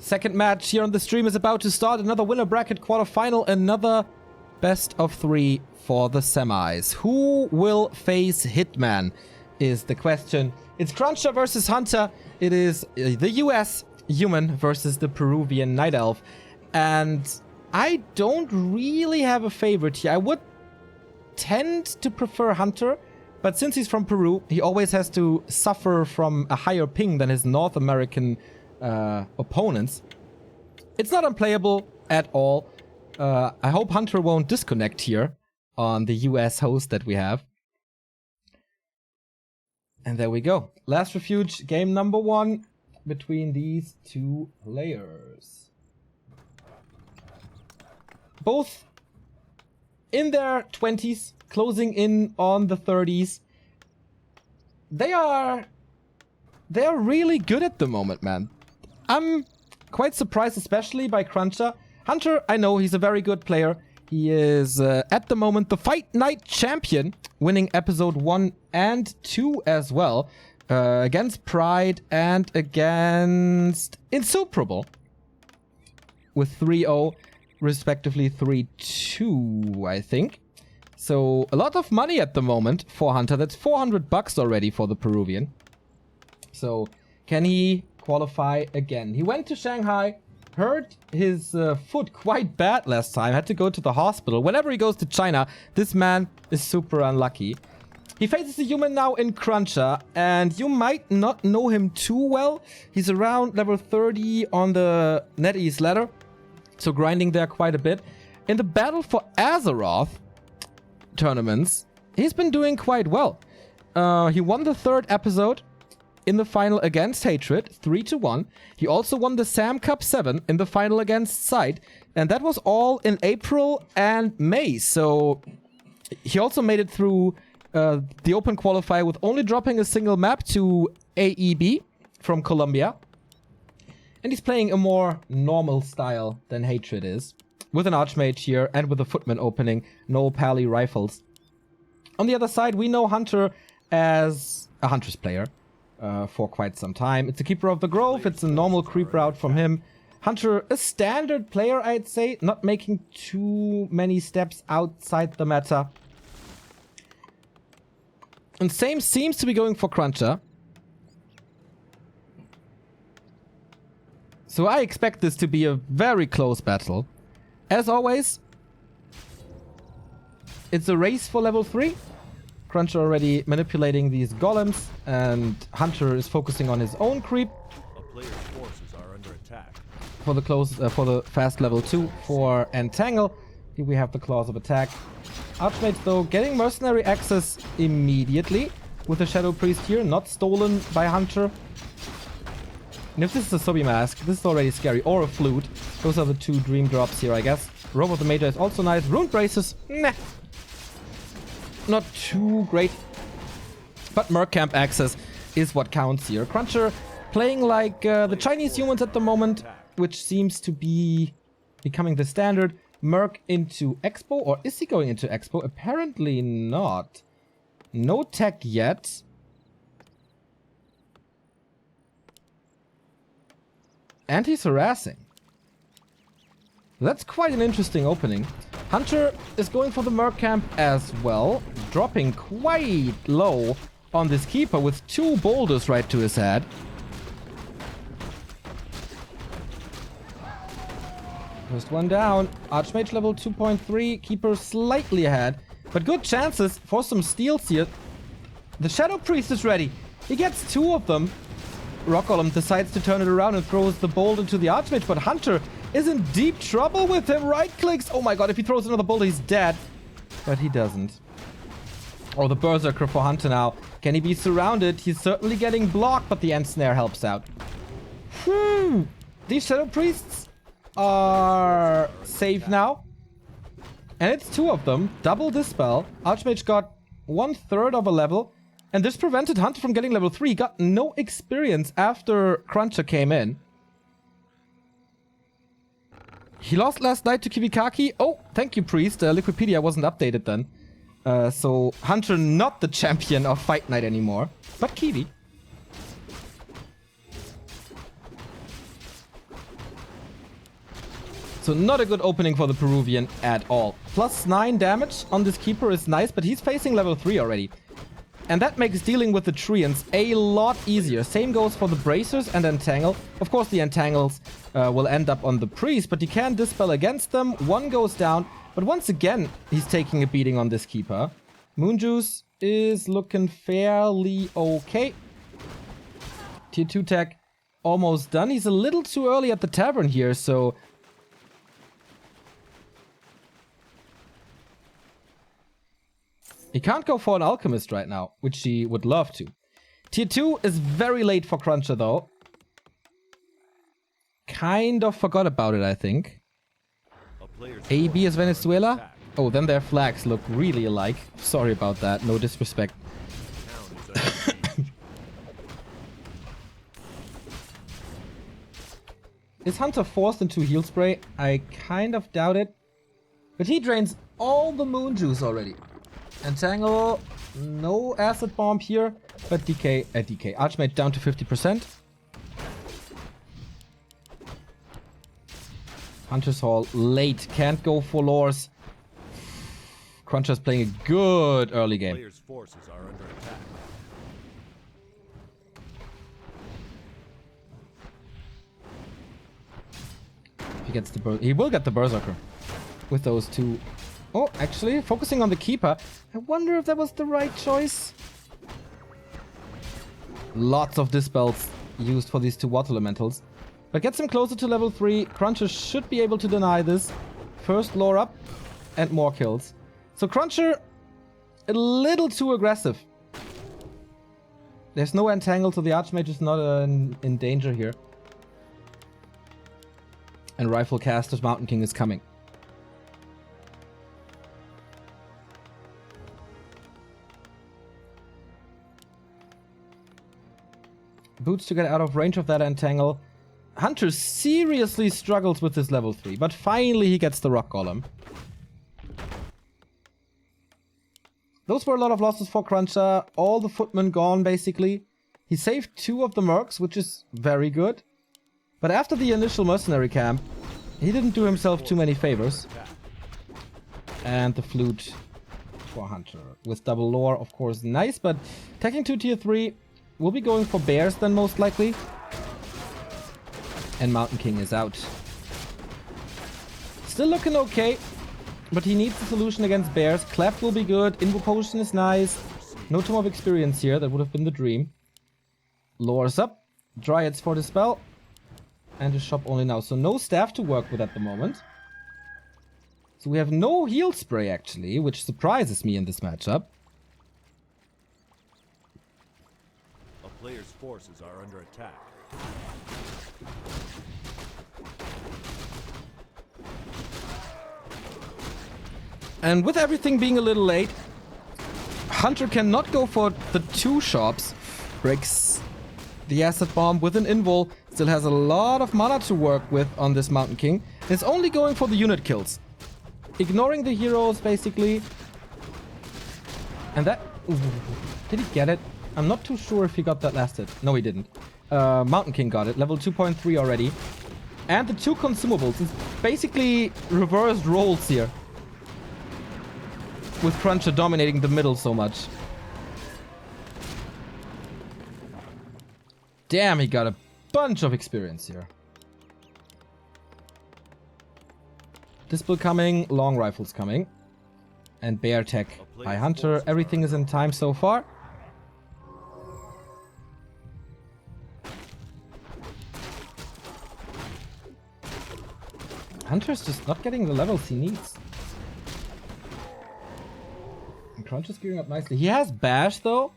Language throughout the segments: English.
Second match here on the stream is about to start. Another winner bracket quarterfinal. Another best of 3 for the semis. Who will face Hitman is the question. It's CrunCher versus Hunter. It is the US human versus the Peruvian Night Elf. And I don't really have a favorite here. I would tend to prefer Hunter, but since he's from Peru, he always has to suffer from a higher ping than his North American opponents. It's not unplayable at all. I hope Hunter won't disconnect here on the US host that we have. And there we go. Last Refuge, game number 1 between these two players. Both in their 20s, closing in on the 30s. They are really good at the moment, man. I'm quite surprised, especially by CrunCher. Hunter, I know he's a very good player. He is, at the moment, the Fight Night champion, winning episode 1 and 2 as well, against Pride and against Insuperable, with 3-0, respectively 3-2, I think. So, a lot of money at the moment for Hunter. That's 400 bucks already for the Peruvian. So, can he qualify again? He went to Shanghai, hurt his foot quite bad last time, had to go to the hospital. Whenever he goes to China, this man is super unlucky. He faces a human now in CrunCher, and you might not know him too well. He's around level 30 on the NetEase ladder, so grinding there quite a bit. In the Battle for Azeroth tournaments, he's been doing quite well. He won the 3rd episode in the final against Hatred, 3-1. He also won the Sam Cup 7 in the final against Sight, and that was all in April and May. So he also made it through the open qualifier with only dropping a single map to AEB from Colombia. And he's playing a more normal style than Hatred is, with an Archmage here and with a Footman opening, no Pally rifles. On the other side, we know Hunter as a Huntress player for quite some time. It's a Keeper of the Grove, it's a normal creep route from him. Hunter, a standard player, I'd say, not making too many steps outside the meta. And same seems to be going for CrunCher. So I expect this to be a very close battle. As always, it's a race for level 3. CrunCher already manipulating these golems, and Hunter is focusing on his own creep. A player's forces are under attack. For the fast level 2 for Entangle. Here we have the Claws of Attack. Archmage though getting mercenary access immediately with the Shadow Priest here, not stolen by Hunter. And if this is a Sobi Mask, this is already scary. Or a Flute. Those are the 2 dream drops here, I guess. Robe of the Major is also nice. Rune Braces, nah. Not too great. But Merc Camp access is what counts here. CrunCher playing like the Chinese humans at the moment, which seems to be becoming the standard. Merc into Expo, or is he going into Expo? Apparently not. No tech yet. And he's harassing. That's quite an interesting opening. Hunter is going for the Merc Camp as well, dropping quite low on this Keeper with 2 boulders right to his head. First one down. Archmage level 2.3. Keeper slightly ahead. But good chances for some steals here. The Shadow Priest is ready. He gets 2 of them. Rock Golem decides to turn it around and throws the bolt into the Archmage. But Hunter is in deep trouble with him. Right clicks. Oh my god, if he throws another boulder, he's dead. But he doesn't. Oh, the Berserker for Hunter now. Can he be surrounded? He's certainly getting blocked, but the End Snare helps out. These Shadow Priests are safe now. And it's 2 of them. Double Dispel. Archmage got 1/3 of a level. And this prevented Hunter from getting level 3. Got no experience after CrunCher came in. He lost last night to Kibikaki. Oh, thank you, Priest. Liquipedia wasn't updated then. So Hunter not the champion of Fight Night anymore. But Kiwi. So not a good opening for the Peruvian at all. Plus 9 damage on this keeper is nice, but he's facing level 3 already. And that makes dealing with the Treants a lot easier. Same goes for the Bracers and Entangle. Of course, the Entangles will end up on the Priest, but he can Dispel against them. One goes down, but once again, he's taking a beating on this keeper. Moonjuice is looking fairly okay. Tier 2 tech almost done. He's a little too early at the tavern here, so... he can't go for an Alchemist right now, which he would love to. Tier 2 is very late for CrunCher, though. Kind of forgot about it, I think. AB is Venezuela? Oh, then their flags look really alike. Sorry about that, no disrespect. Is Hunter forced into Heal Spray? I kind of doubt it. But he drains all the Moon Juice already. Entangle, no Acid Bomb here, but DK. Archmage down to 50%. Hunter's Hall late, can't go for lores. CrunCher's playing a good early game. Players' forces are under attack. He gets the he will get the Berserker with those two. Oh, actually, focusing on the keeper. I wonder if that was the right choice. Lots of Dispels used for these two Water Elementals. But gets him closer to level 3. CrunCher should be able to deny this. First lore up and more kills. So CrunCher, a little too aggressive. There's no Entangle, so the Archmage is not in danger here. And Rifle Caster's Mountain King is coming. Boots to get out of range of that Entangle. Hunter seriously struggles with this level 3, but finally he gets the Rock Golem. Those were a lot of losses for CrunCher. All the footmen gone, basically. He saved 2 of the Mercs, which is very good. But after the initial mercenary camp, he didn't do himself too many favors. And the Flute for Hunter. With double lore, of course, nice, but attacking 2 tier 3... we'll be going for bears then, most likely. And Mountain King is out. Still looking okay. But he needs a solution against bears. Cleft will be good. Invo Potion is nice. No Tome of Experience here. That would have been the dream. Lures up. Dryads for the spell. And a shop only now. So no staff to work with at the moment. So we have no heal spray actually, which surprises me in this matchup. Players' forces are under attack. And with everything being a little late, Hunter cannot go for the 2 shops. Breaks the Acid Bomb with an invul. Still has a lot of mana to work with on this Mountain King. Is only going for the unit kills. Ignoring the heroes, basically. And that... ooh, did he get it? I'm not too sure if he got that last hit. No, he didn't. Mountain King got it. Level 2.3 already. And the 2 consumables. It's basically reversed roles here. With CrunCher dominating the middle so much. Damn, he got a bunch of experience here. Dispel coming. Long Rifles coming. And Bear Tech by Hunter. Everything is in time so far. Hunter's just not getting the levels he needs. And CrunCher's gearing up nicely. He has Bash though.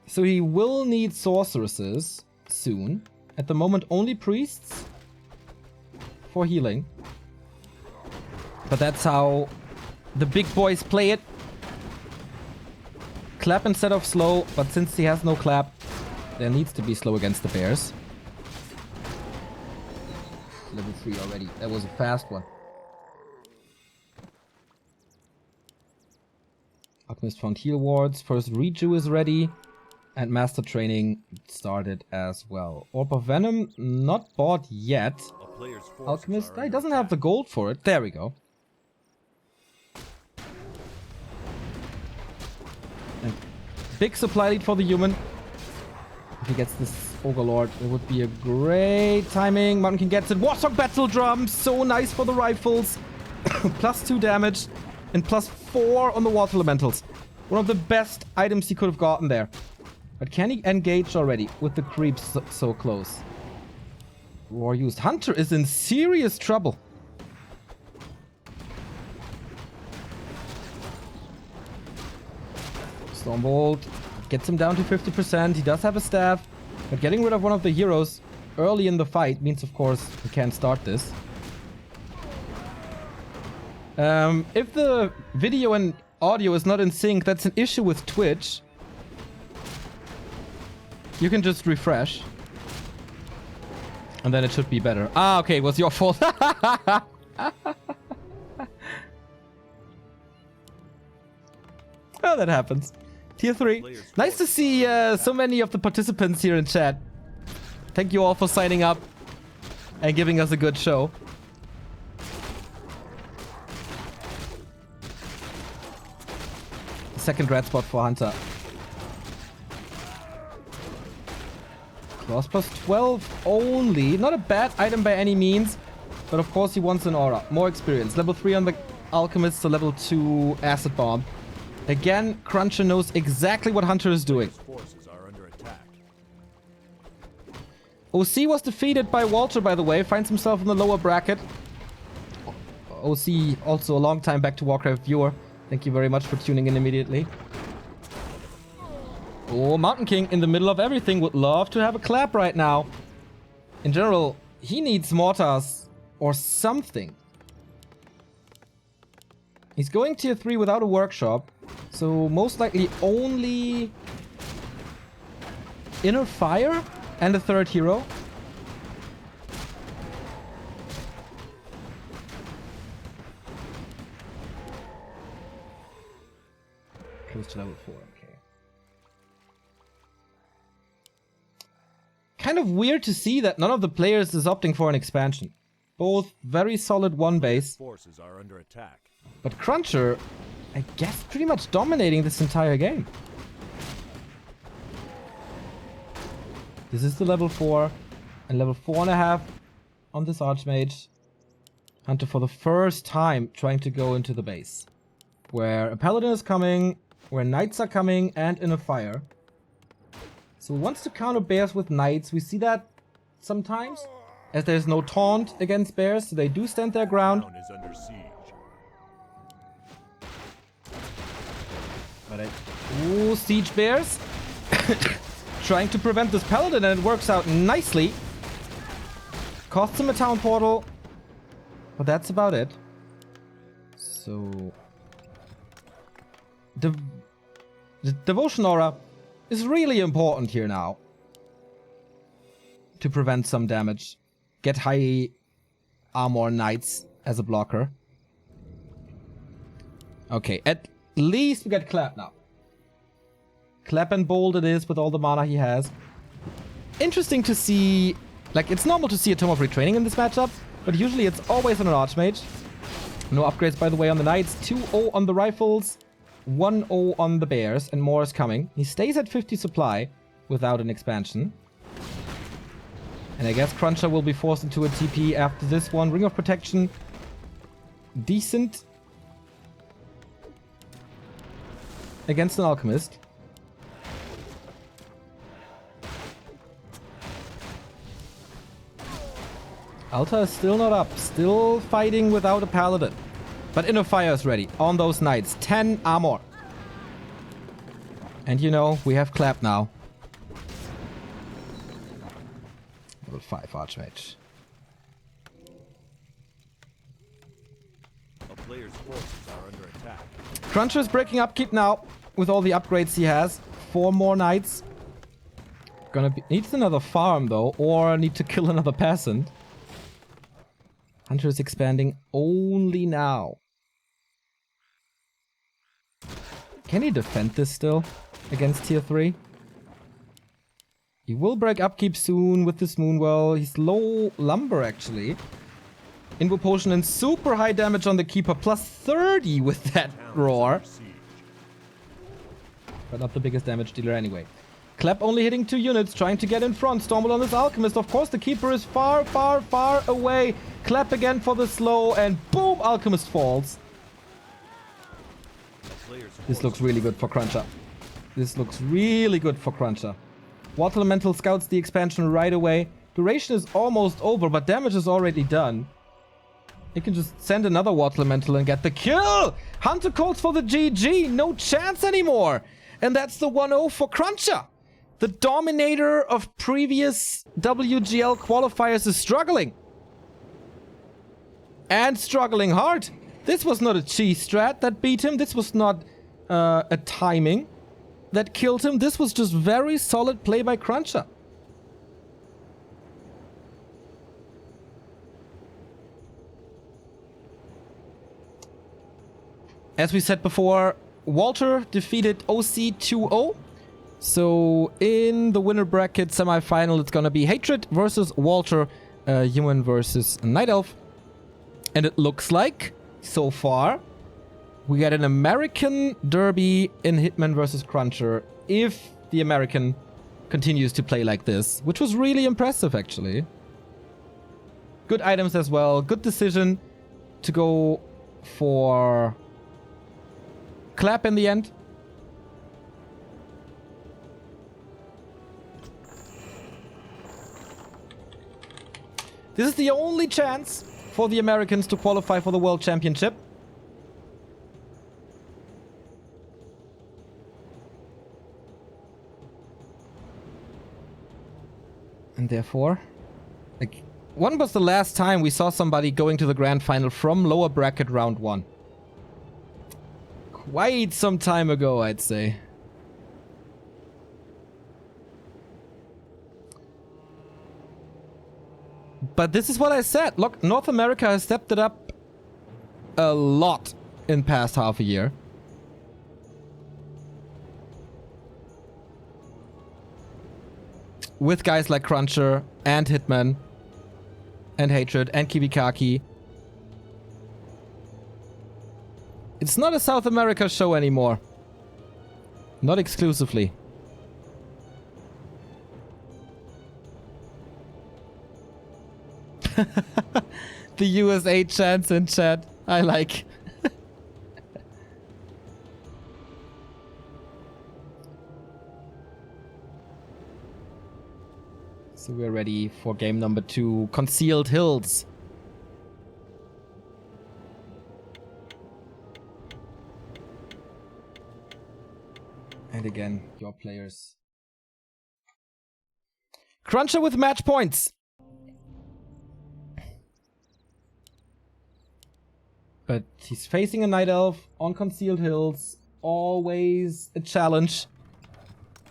So he will need sorceresses soon. At the moment only priests for healing. But that's how the big boys play it. Clap instead of slow, but since he has no clap, there needs to be slow against the bears. Level 3 already. That was a fast one. Alchemist found heal wards. First Reju is ready. And Master Training started as well. Orb of Venom not bought yet. player's forces Alchemist, are he under doesn't have the attack. gold for it. There we go. And big supply lead for the human. If he gets this Ogre Lord, it would be a great timing. Mountain King gets it. Warthog Battle Drum. So nice for the rifles. +2 damage. And +4 on the Water Elementals. One of the best items he could have gotten there. But can he engage already with the creeps so close? War used. Hunter is in serious trouble. Stormbolt gets him down to 50%. He does have a staff. But getting rid of one of the heroes early in the fight means, of course, he can't start this. If the video and audio is not in sync, that's an issue with Twitch. You can just refresh. And then it should be better. Ah, okay, it was your fault. Oh, that happens. Tier 3. Nice to see so many of the participants here in chat. Thank you all for signing up and giving us a good show. Second red spot for Hunter. Claws +12 only. Not a bad item by any means. But of course he wants an aura. More experience. Level 3 on the Alchemist, so level 2 Acid Bomb. Again, CrunCher knows exactly what Hunter is doing. Forces are under attack. OC was defeated by Walter, by the way. Finds himself in the lower bracket. OC, also a long time back to Warcraft viewer. Thank you very much for tuning in immediately. Oh, Mountain King in the middle of everything. Would love to have a clap right now. In general, he needs mortars or something. He's going tier 3 without a workshop. So most likely only Inner Fire and a third hero. Close to level 4, okay. Kind of weird to see that none of the players is opting for an expansion. Both very solid one base. Forces are under attack. But CrunCher, I guess, pretty much dominating this entire game. This is the level 4 and level 4.5 on this Archmage. Hunter for the first time trying to go into the base. Where a Paladin is coming, where Knights are coming, and in a fire. So he wants to counter bears with Knights. We see that sometimes, as there's no taunt against bears, so they do stand their ground. Town is under siege. But ooh, siege bears. Trying to prevent this Paladin, and it works out nicely. Costs him a town portal. But that's about it. So the Devotion Aura is really important here now. To prevent some damage. Get high armor Knights as a blocker. Okay, at least we get Clap now. Clap and Bold it is with all the mana he has. Interesting to see... Like, it's normal to see a Tome of Retraining in this matchup, but usually it's always on an Archmage. No upgrades, by the way, on the Knights. 2-0 on the Rifles. 1-0 on the Bears, and more is coming. He stays at 50 supply without an expansion. And I guess CrunCher will be forced into a TP after this one. Ring of Protection. Decent. Against an Alchemist. Alta is still not up. Still fighting without a Paladin. But Inner Fire is ready on those Knights. 10 armor. And you know, we have Clap now. Level 5 Archmage. A player's forces are under attack. CrunCher is breaking upkeep now with all the upgrades he has. 4 more Knights. Needs another farm though, or need to kill another peasant. Hunter is expanding only now. Can he defend this still against tier 3? He will break upkeep soon with this Moonwell. He's low lumber, actually. Invo Potion and super high damage on the Keeper. Plus 30 with that Roar. But not the biggest damage dealer anyway. Clap only hitting 2 units, trying to get in front. Stormwell on this Alchemist. Of course, the Keeper is far, far, far away. Clap again for the slow, and boom, Alchemist falls. This looks really good for CrunCher. This looks really good for CrunCher. Water Elemental scouts the expansion right away. Duration is almost over, but damage is already done. He can just send another Water Elemental and get the kill! Hunter calls for the GG, no chance anymore! And that's the 1-0 for CrunCher. The dominator of previous WGL qualifiers is struggling. And struggling hard. This was not a cheese strat that beat him. This was not a timing that killed him. This was just very solid play by CrunCher. As we said before, Walter defeated OC 2-0. So in the winner bracket semi-final, it's gonna be Hatred versus Walter, Human versus Night Elf. And it looks like, so far, we get an American derby in Hitman versus CrunCher if the American continues to play like this, which was really impressive, actually. Good items as well. Good decision to go for Clap in the end. This is the only chance for the Americans to qualify for the World Championship. And therefore, like, when was the last time we saw somebody going to the grand final from lower bracket round 1? Quite some time ago, I'd say. But this is what I said. Look, North America has stepped it up a lot in past half a year. With guys like CrunCher and Hitman and Hatred and Kibikaki. It's not a South America show anymore. Not exclusively. The USA chants in chat. I like. So we're ready for game number 2. Concealed Hills. And again, your players. CrunCher with match points. But he's facing a Night Elf on Concealed Hills. Always a challenge,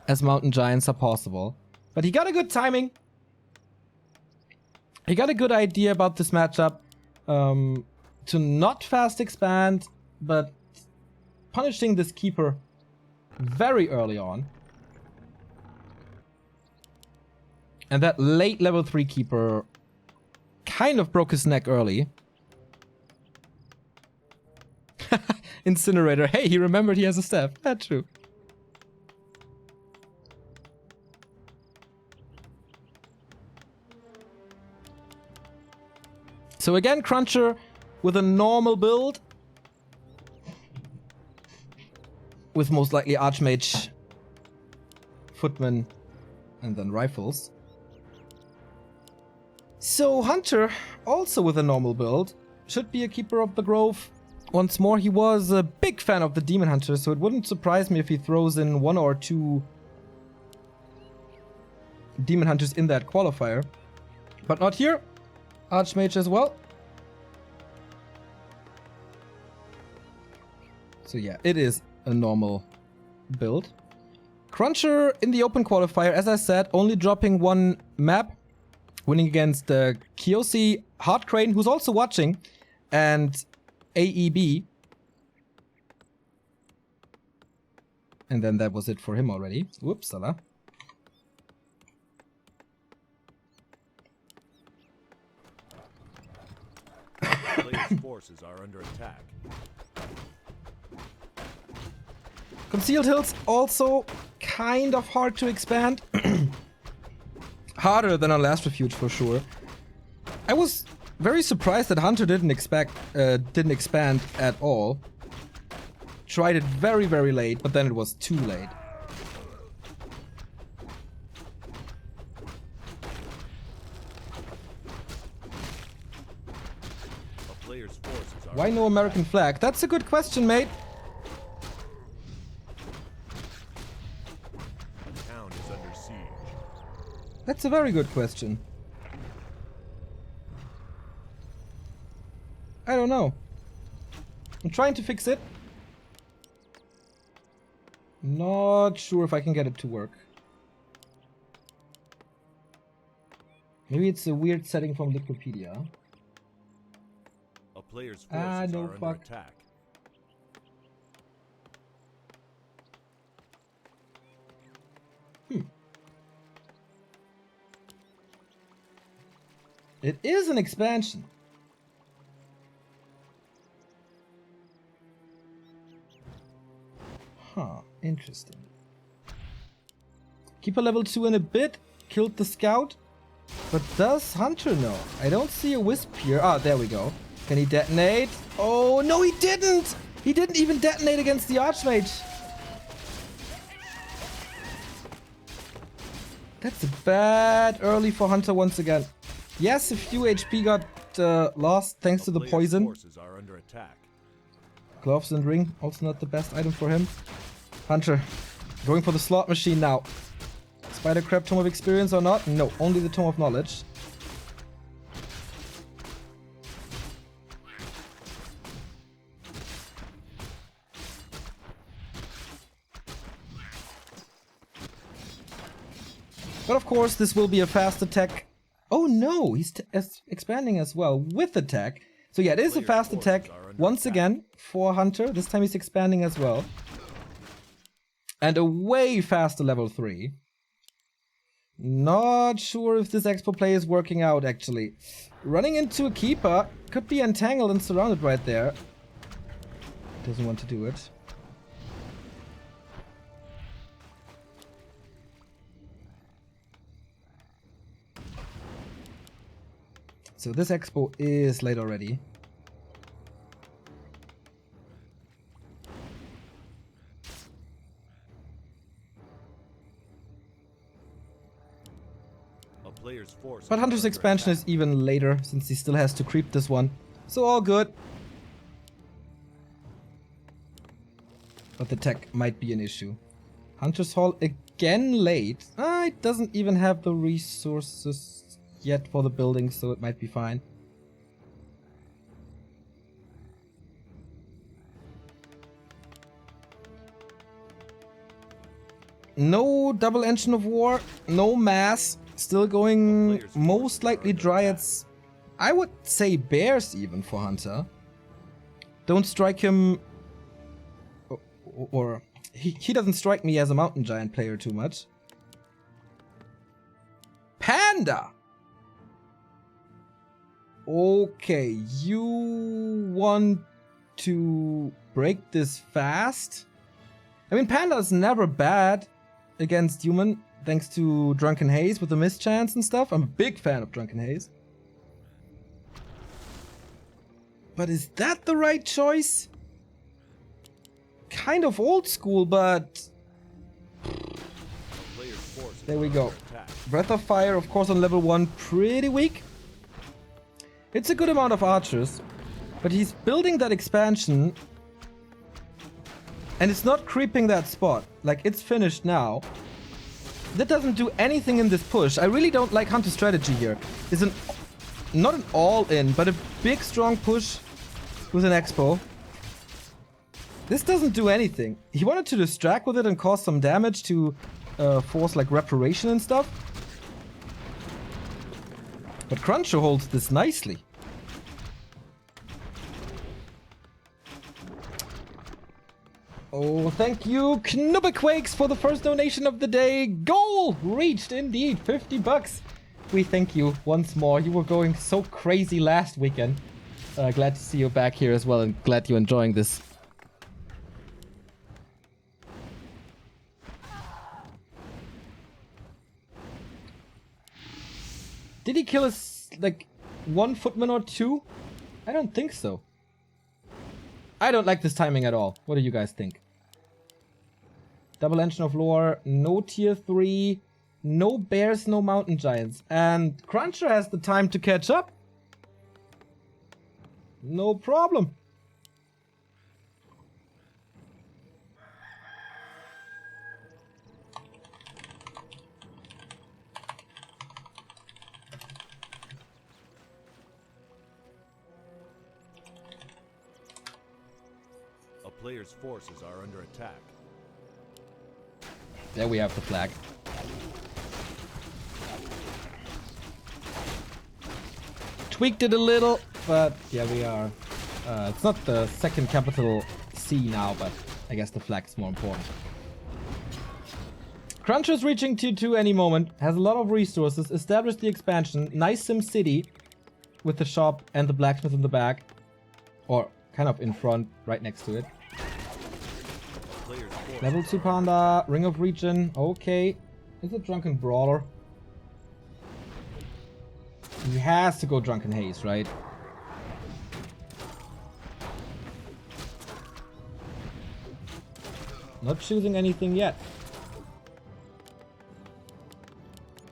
as Mountain Giants are possible. But he got a good timing. He got a good idea about this matchup. To not fast expand, but punishing this Keeper very early on. And that late level 3 Keeper kind of broke his neck early. Incinerator. Hey, he remembered he has a staff. That's true. So again, CrunCher with a normal build. With most likely Archmage, Footman, and then Rifles. So Hunter, also with a normal build, should be a Keeper of the Grove. Once more, he was a big fan of the Demon Hunter, so it wouldn't surprise me if he throws in 1 or 2 Demon Hunters in that qualifier. But not here. Archmage as well. So yeah, it is a normal build. CrunCher in the open qualifier, as I said, only dropping 1 map. Winning against Kiyoshi Hard Crane, who's also watching, and AEB. And then that was it for him already. Whoopsala. Player's forces are under attack. Concealed hills also kind of hard to expand. Harder than on last refuge for sure. I was very surprised that Hunter didn't expand at all. Tried it very, very late, but then it was too late. A player's forces are Why no American flag? That's a good question, mate. A town is under siege. That's a very good question. I don't know. I'm trying to fix it. Not sure if I can get it to work. Maybe it's a weird setting from Wikipedia. A player's forces no, are under fuck. attack. It is an expansion. Huh, interesting. Keeper level 2 in a bit. Killed the scout. But does Hunter know? I don't see a wisp here. Ah, there we go. Can he detonate? Oh, no, he didn't! He didn't even detonate against the Archmage. That's bad early for Hunter once again. Yes, a few HP got lost thanks to the Player's poison. forces are under attack. Gloves and ring, also not the best item for him. Hunter, going for the slot machine now. Spider Crab Tome of Experience or not? No, only the Tome of Knowledge. But of course, this will be a fast attack. Oh no, he's expanding as well with attack. So yeah, it is a fast attack once again for Hunter. This time he's expanding as well. And a way faster level 3. Not sure if this expo play is working out actually. Running into a keeper, could be entangled and surrounded right there. Doesn't want to do it. So this expo is late already. A player's forces But Hunter's are under expansion is attack. even later, since he still has to creep this one. So all good. But the tech might be an issue. Hunter's Hall again late. It doesn't even have the resources yet for the building, so it might be fine. No double engine of war, no mass. Still going most likely Dryads. I would say bears even for Hunter. Don't strike him. Or he doesn't strike me as a mountain giant player too much. Panda! Okay, you want to break this fast? I mean, Panda's never bad against human, thanks to Drunken Haze with the mischance and stuff. I'm a big fan of Drunken Haze. But is that the right choice? Kind of old school, but... Player's forces There we are go. under attack. Breath of Fire, of course, on level 1, pretty weak. It's a good amount of archers, but he's building that expansion, and it's not creeping that spot. Like, it's finished now. That doesn't do anything in this push. I really don't like Hunter's strategy here. It's not an all-in, but a big, strong push with an expo. This doesn't do anything. He wanted to distract with it and cause some damage to force like reparation and stuff. But CrunCher holds this nicely. Oh, thank you, Knubbequakes, for the first donation of the day. Goal reached indeed, 50 bucks. We thank you once more. You were going so crazy last weekend. Glad to see you back here as well, and glad you're enjoying this. Did he kill us, like, one footman or two? I don't think so. I don't like this timing at all. What do you guys think? Double engine of lore, no tier 3, no bears, no mountain giants. And CrunCher has the time to catch up. No problem. A player's forces are under attack. There we have the flag. Tweaked it a little, but yeah, we are. It's not the second capital C now, but I guess the flag is more important. CrunCher's reaching tier 2 any moment, has a lot of resources, established the expansion, nice sim city with the shop and the blacksmith in the back, or kind of in front, right next to it. Level 2 Panda, Ring of Region, okay. Is it Drunken Brawler? He has to go Drunken Haze, right? Not choosing anything yet.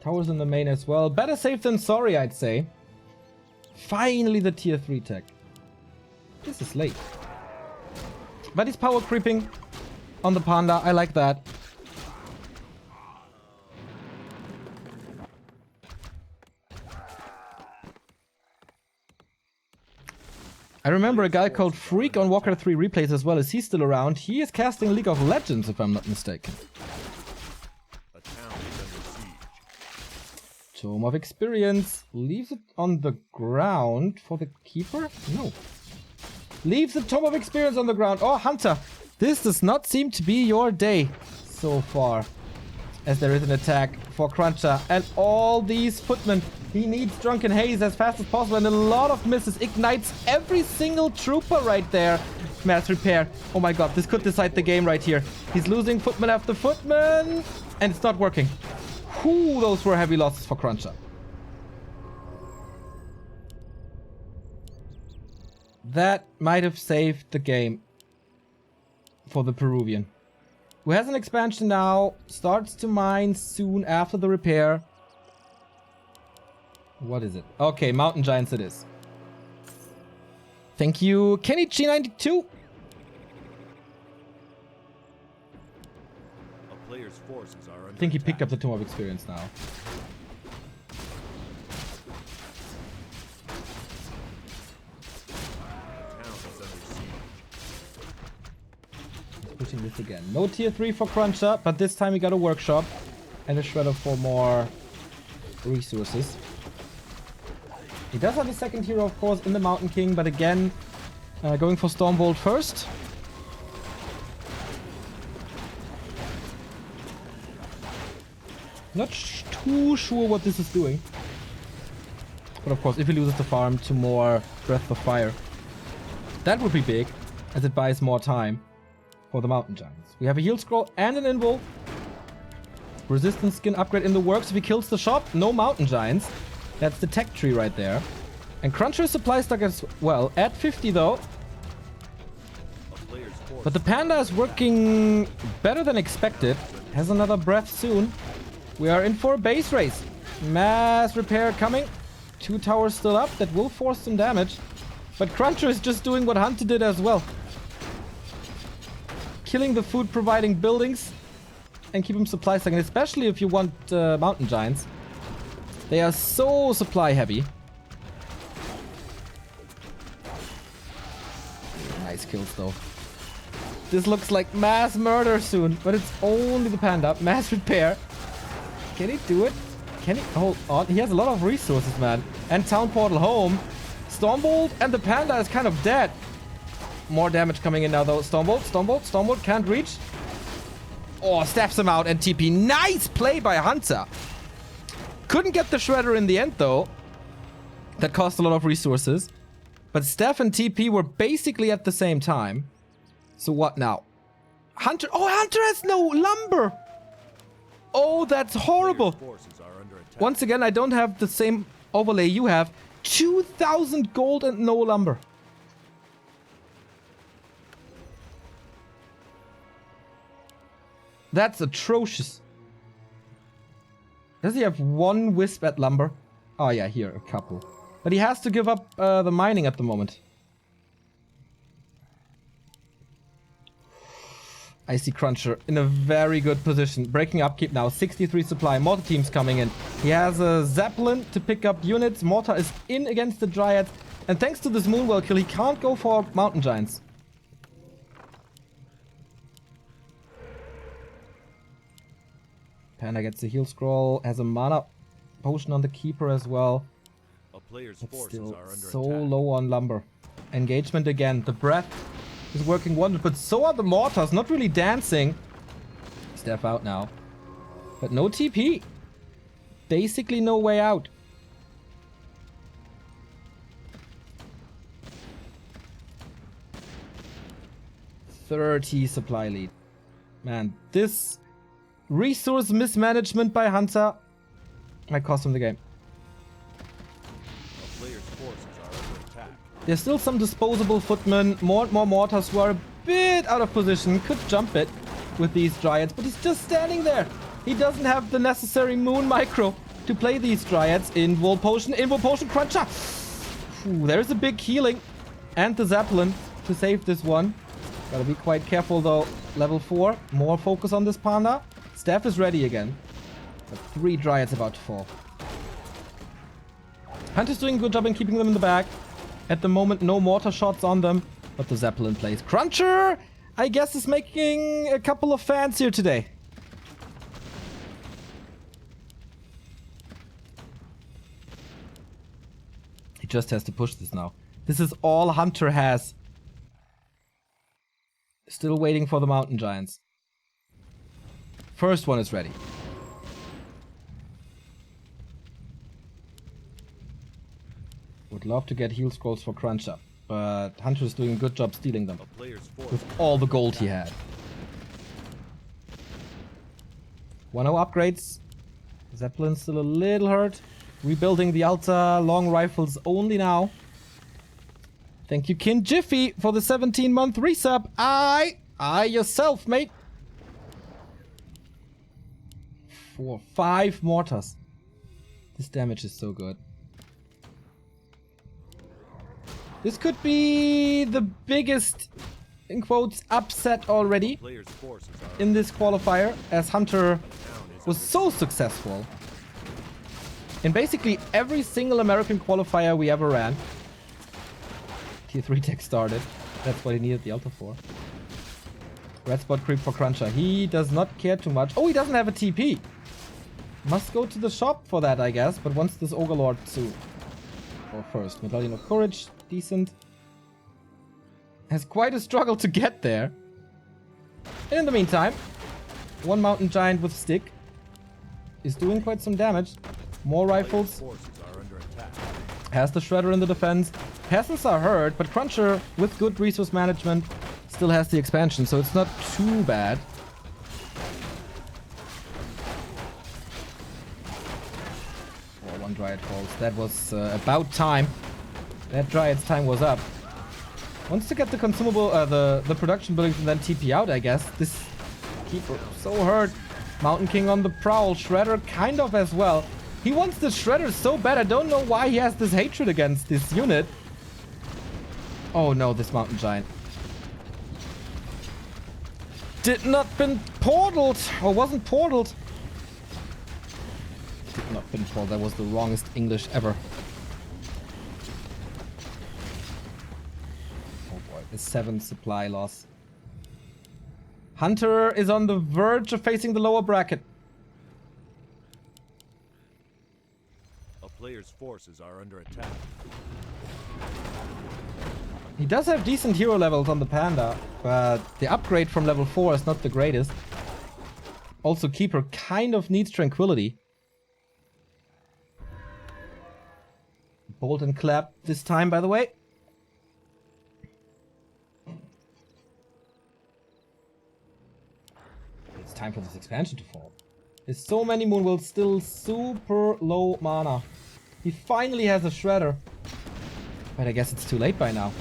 Towers in the main as well. Better safe than sorry, I'd say. Finally the tier 3 tech. This is late. But he's power creeping on the Panda. I like that. I remember a guy called Freak on Walker 3 replays as well. Is he still around? He is casting League of Legends, if I'm not mistaken. A town is under siege. Tome of Experience. Leaves it on the ground for the keeper? No. Leaves the Tome of Experience on the ground. Oh, Hunter. This does not seem to be your day so far. As there is an attack for CrunCher. And all these footmen. He needs Drunken Haze as fast as possible. And a lot of misses. Ignites every single trooper right there. Mass repair. Oh my god. This could decide the game right here. He's losing footman after footman. And it's not working. Whew, those were heavy losses for CrunCher. That might have saved the game for the Peruvian. Who has an expansion now, starts to mine soon after the repair. What is it? Okay, Mountain Giants it is. Thank you, Kenny G92. A player's forces are under I think he picked up attack. the Tome of Experience now. A town is under siege. Pushing this again. No tier 3 for CrunCher, but this time we got a workshop and a shredder for more resources. He does have a second hero, of course, in the Mountain King, but again, going for Stormbolt first. Not too sure what this is doing. But of course, if he loses the farm to more Breath of Fire, that would be big, as it buys more time for the Mountain Giants. We have a heal scroll and an invul. Resistance skin upgrade in the works. If he kills the shop, no Mountain Giants. That's the tech tree right there. And CrunCher supply stock as well. At 50 though. A player's force But the Panda is working better than expected. Has another breath soon. We are in for a base race. Mass repair coming. 2 towers still up. That will force some damage. But CrunCher is just doing what Hunter did as well. Killing the food providing buildings. And keep them supply stock. And especially if you want Mountain Giants. They are so supply heavy. Nice kills though. This looks like mass murder soon. But it's only the Panda. Mass repair. Can he do it? Can he hold on? He has a lot of resources, man. And Town Portal home. Stormbolt and the Panda is kind of dead. More damage coming in now though. Stormbolt can't reach. Oh, stabs him out and TP. Nice play by Hunter. Couldn't get the shredder in the end though. That cost a lot of resources. But Steph and TP were basically at the same time. So what now? Hunter. Oh, Hunter has no lumber. Oh, that's horrible. Forces are under attack. Once again, I don't have the same overlay you have. 2,000 gold and no lumber. That's atrocious. Does he have one wisp at lumber? Oh yeah, here, a couple. But he has to give up the mining at the moment. I see CrunCher in a very good position. Breaking upkeep now, 63 supply. Mortar team's coming in. He has a Zeppelin to pick up units. Mortar is in against the Dryads. And thanks to this Moonwell kill, he can't go for Mountain Giants. Panda gets the heal scroll, has a mana potion on the Keeper as well. A player's But forces still are under so attack. low on lumber. Engagement again. The breath is working wonders, but so are the mortars. Not really dancing. Steph out now. But no TP. Basically no way out. $30 supply lead. Man, this resource mismanagement by Hunter might cost him the game. A player's forces are under attack. There's still some disposable footmen, more and more mortars who are a bit out of position. Could jump it with these Dryads, but he's just standing there. He doesn't have the necessary moon micro to play these Dryads. Invul potion, CrunCher. Ooh, there's a big healing. And the Zeppelin to save this one. Gotta be quite careful though. Level 4, more focus on this Panda. Steph is ready again. But 3 Dryads about to fall. Hunter's doing a good job in keeping them in the back. At the moment, no mortar shots on them, but the Zeppelin plays. CrunCher, I guess, is making a couple of fans here today. He just has to push this now. This is all Hunter has. Still waiting for the Mountain Giants. First one is ready. Would love to get heal scrolls for CrunCher, but Hunter is doing a good job stealing them A player's force with all the gold he had. 1-0 upgrades. Zeppelin's still a little hurt. Rebuilding the Alta long rifles only now. Thank you, Kin Jiffy, for the 17-month resub. I yourself, mate. 4, 5 mortars. This damage is so good. This could be the biggest, in quotes, upset already player's forces are in this qualifier, as Hunter was so successful in basically every single American qualifier we ever ran. Tier 3 tech started. That's what he needed the Alta for. Red spot creep for CrunCher. He does not care too much. Oh, he doesn't have a TP. Must go to the shop for that, I guess, but wants this Ogre Lord soon. Or first. Medallion of Courage. Decent. Has quite a struggle to get there. And in the meantime, one Mountain Giant with stick is doing quite some damage. More rifles. forces are under attack. Has the Shredder in the defense. Peasants are hurt, but CrunCher, with good resource management, still has the expansion, so it's not too bad. Oh, one Dryad falls. That was about time. That Dryad's time was up. Wants to get the consumable, the production buildings and then TP out, I guess. This Keeper so hurt. Mountain King on the prowl. Shredder kind of as well. He wants the Shredder so bad. I don't know why he has this hatred against this unit. Oh no, this Mountain Giant. Did not been portaled. Or wasn't portaled. Did not been portaled. That was the wrongest English ever. Oh boy, the 7 supply loss. Hunter is on the verge of facing the lower bracket. A player's forces are under attack. He does have decent hero levels on the Panda, but the upgrade from level 4 is not the greatest. Also, Keeper kind of needs tranquility. Bolt and clap this time, by the way. time for this expansion to fall. There's so many Moon Wills, still super low mana. He finally has a Shredder. But I guess it's too late by now.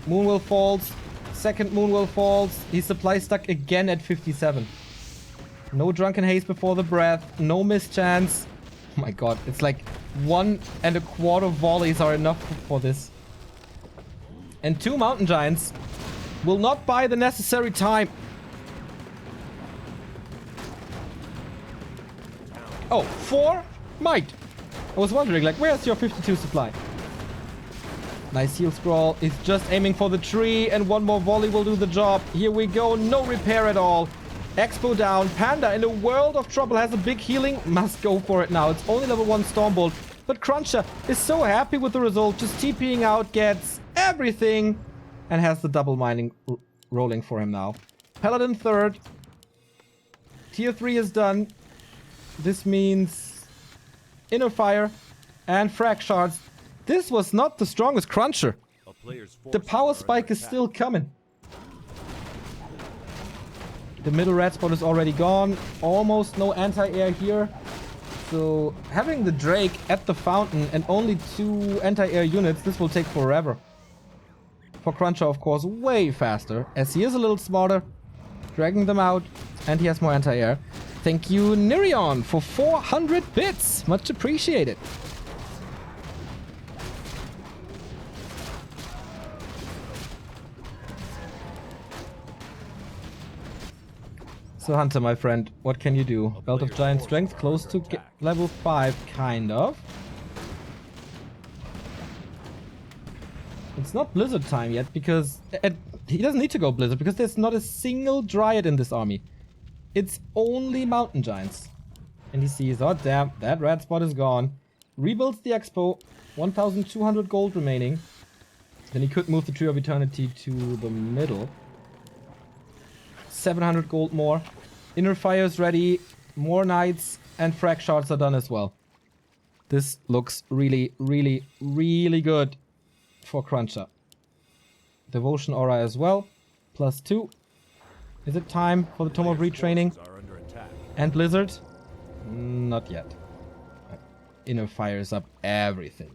Moon Will falls. Second Moon Will falls. He's supply stuck again at 57. No Drunken Haze before the breath. No mischance. Oh my god. It's like 1 1/4 volleys are enough for this. And 2 Mountain Giants will not buy the necessary time. Oh, 4 might. I was wondering, like, where's your 52 supply? Nice heal scroll. He's just aiming for the tree, and 1 more volley will do the job. Here we go. No repair at all. Expo down. Panda in a world of trouble has a big healing. Must go for it now. It's only level 1 Stormbolt. But CrunCher is so happy with the result. Just TPing out, gets everything, and has the double mining rolling for him now. Paladin third. Tier 3 is done. This means Inner Fire and Frag Shards. This was not the strongest CrunCher. The power spike is still coming. The middle red spot is already gone. Almost no anti-air here. So having the Drake at the fountain and only 2 anti-air units, this will take forever. For CrunCher, of course, way faster, as he is a little smarter, dragging them out, and he has more anti-air. Thank you, Nirion, for 400 bits. Much appreciated. So Hunter, my friend, what can you do? Belt of Giant Strength, close to level 5, kind of. It's not Blizzard time yet, because he doesn't need to go Blizzard, because there's not a single Dryad in this army. It's only Mountain Giants. And he sees, oh damn, that red spot is gone. Rebuilds the Expo, 1,200 gold remaining. Then he could move the Tree of Eternity to the middle. 700 gold more. Inner Fire is ready. More Knights and Frag Shards are done as well. This looks really, really, really good for CrunCher. Devotion Aura as well. +2. Is it time for the Tome of Retraining? And Blizzard? Not yet. Inner fires up everything.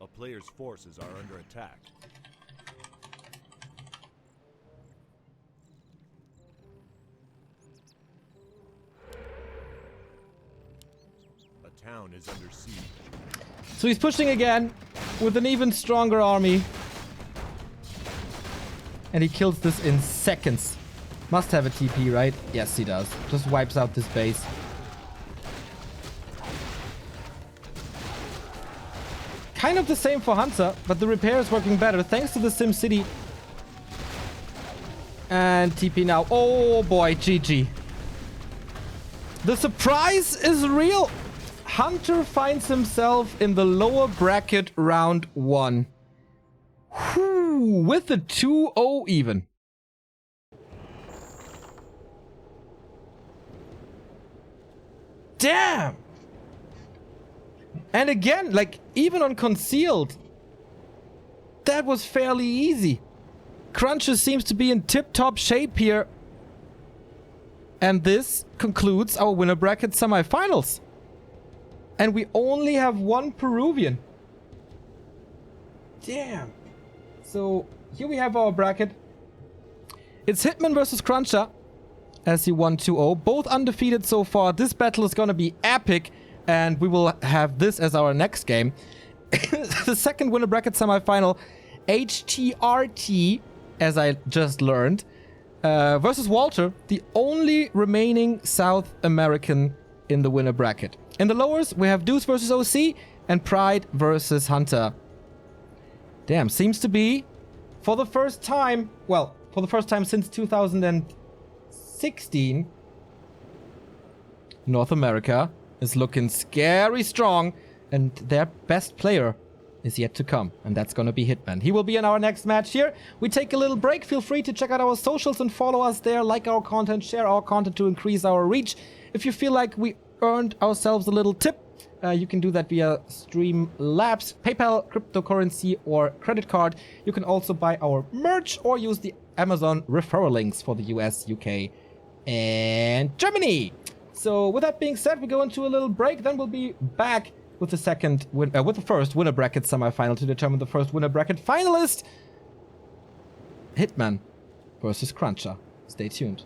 A player's forces are under attack. A town is under siege. So he's pushing again with an even stronger army. And he kills this in seconds. Must have a TP, right? Yes, he does. Just wipes out this base. Kind of the same for Hunter, but the repair is working better thanks to the SimCity. And TP now. Oh boy, GG. The surprise is real. Hunter finds himself in the lower bracket round 1. Whew, with the 2-0 even. Damn! And again, like, even on Concealed, that was fairly easy. CrunCher seems to be in tip-top shape here. And this concludes our winner bracket semifinals. And we only have 1 Peruvian. Damn. So, here we have our bracket. It's Hitman versus CrunCher, as he won 2-0. Both undefeated so far. This battle is gonna be epic. And we will have this as our next game. The second winner bracket semifinal, HTRT, as I just learned, versus Walter, the only remaining South American in the winner bracket. In the lowers, we have Deuce versus OC and Pride versus Hunter. Damn, seems to be, for the first time, well, for the first time since 2016, North America is looking scary strong, and their best player is yet to come, and that's gonna be Hitman. He will be in our next match here. We take a little break. Feel free to check out our socials and follow us there. Like our content, share our content to increase our reach. If you feel like we earned ourselves a little tip, you can do that via Streamlabs, PayPal, cryptocurrency, or credit card. You can also buy our merch or use the Amazon referral links for the US, UK, and Germany. So with that being said, we go into a little break. Then we'll be back with the first winner bracket semifinal to determine the first winner bracket finalist. Hitman versus CrunCher. Stay tuned.